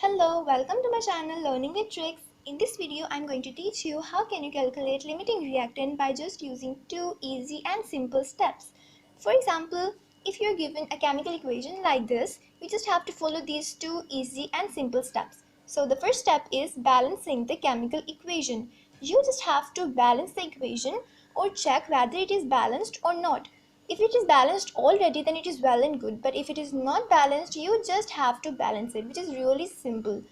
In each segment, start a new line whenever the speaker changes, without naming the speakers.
Hello, welcome to my channel Learning with Tricks. In this video, I'm going to teach you how can you calculate limiting reactant by just using two easy and simple steps. For example, if you're given a chemical equation like this, you just have to follow these two easy and simple steps. So the first step is balancing the chemical equation. You just have to balance the equation or check whether it is balanced or not. If it is balanced already, then it is well and good, but if it is not balanced, you just have to balance it, which is really simple.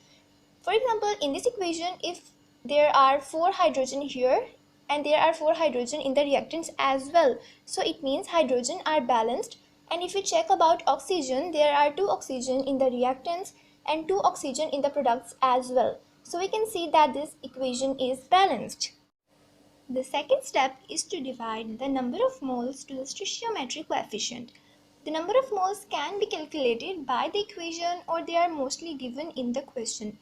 For example, in this equation, if there are 4 hydrogen here and there are 4 hydrogen in the reactants as well, so it means hydrogen are balanced. And if we check about oxygen, there are 2 oxygen in the reactants and 2 oxygen in the products as well, so we can see that this equation is balanced. The second step is to divide the number of moles to the stoichiometric coefficient. The number of moles can be calculated by the equation or they are mostly given in the question.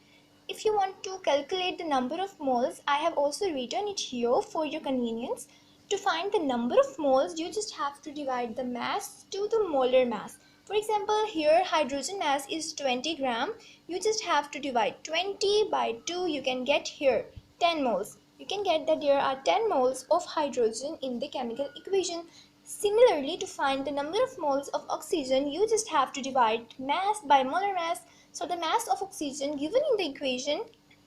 If you want to calculate the number of moles, I have also written it here for your convenience. To find the number of moles, you just have to divide the mass to the molar mass. For example, here hydrogen mass is 20 gram. You just have to divide 20 by 2. You can get here 10 moles. You can get that there are 10 moles of hydrogen in the chemical equation. Similarly, to find the number of moles of oxygen, you just have to divide mass by molar mass. So the mass of oxygen given in the equation,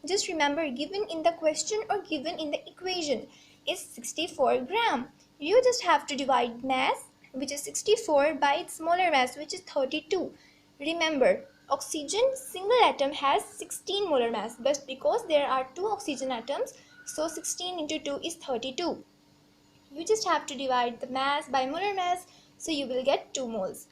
just remember, given in the question or given in the equation, is 64 gram. You just have to divide mass, which is 64, by its molar mass, which is 32. Remember, oxygen single atom has 16 molar mass, but because there are 2 oxygen atoms, so 16 into 2 is 32. You just have to divide the mass by molar mass, so you will get 2 moles.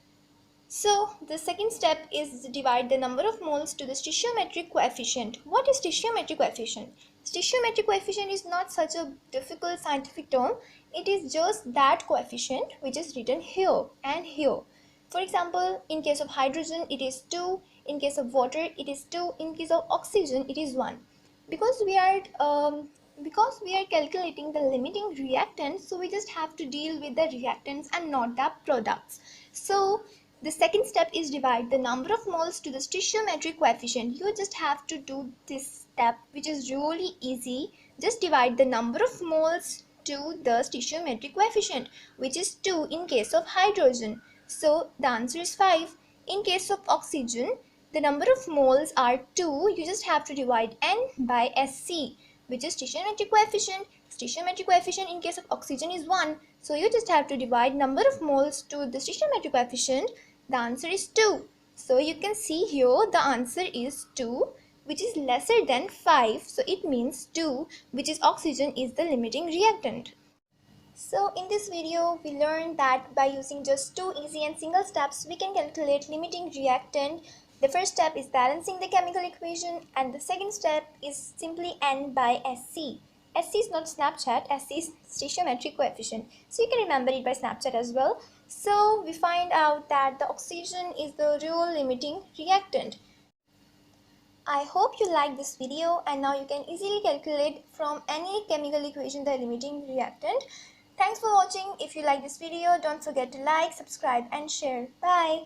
So the second step is to divide the number of moles to the stoichiometric coefficient. What is stoichiometric coefficient? Stoichiometric coefficient is not such a difficult scientific term. It is just that coefficient which is written here and here. For example, in case of hydrogen it is 2, in case of water it is 2, in case of oxygen it is 1. Because we are calculating the limiting reactants, so we just have to deal with the reactants and not the products. So the second step is divide the number of moles to the stoichiometric coefficient. You just have to do this step, which is really easy. Just divide the number of moles to the stoichiometric coefficient, which is 2 in case of hydrogen. So the answer is 5. In case of oxygen, the number of moles are 2. You just have to divide N by Sc, which is stoichiometric coefficient. Stoichiometric coefficient in case of oxygen is 1. So you just have to divide number of moles to the stoichiometric coefficient. The answer is 2. So you can see here the answer is 2, which is lesser than 5. So it means 2, which is oxygen, is the limiting reactant. So in this video, we learned that by using just two easy and single steps, we can calculate limiting reactant. The first step is balancing the chemical equation, and the second step is simply N by Sc. Sc is not Snapchat, Sc is stoichiometric coefficient. So you can remember it by Snapchat as well. So we find out that the oxygen is the real limiting reactant. I hope you liked this video, and now you can easily calculate from any chemical equation the limiting reactant. Thanks for watching. If you like this video, don't forget to like, subscribe and share. Bye.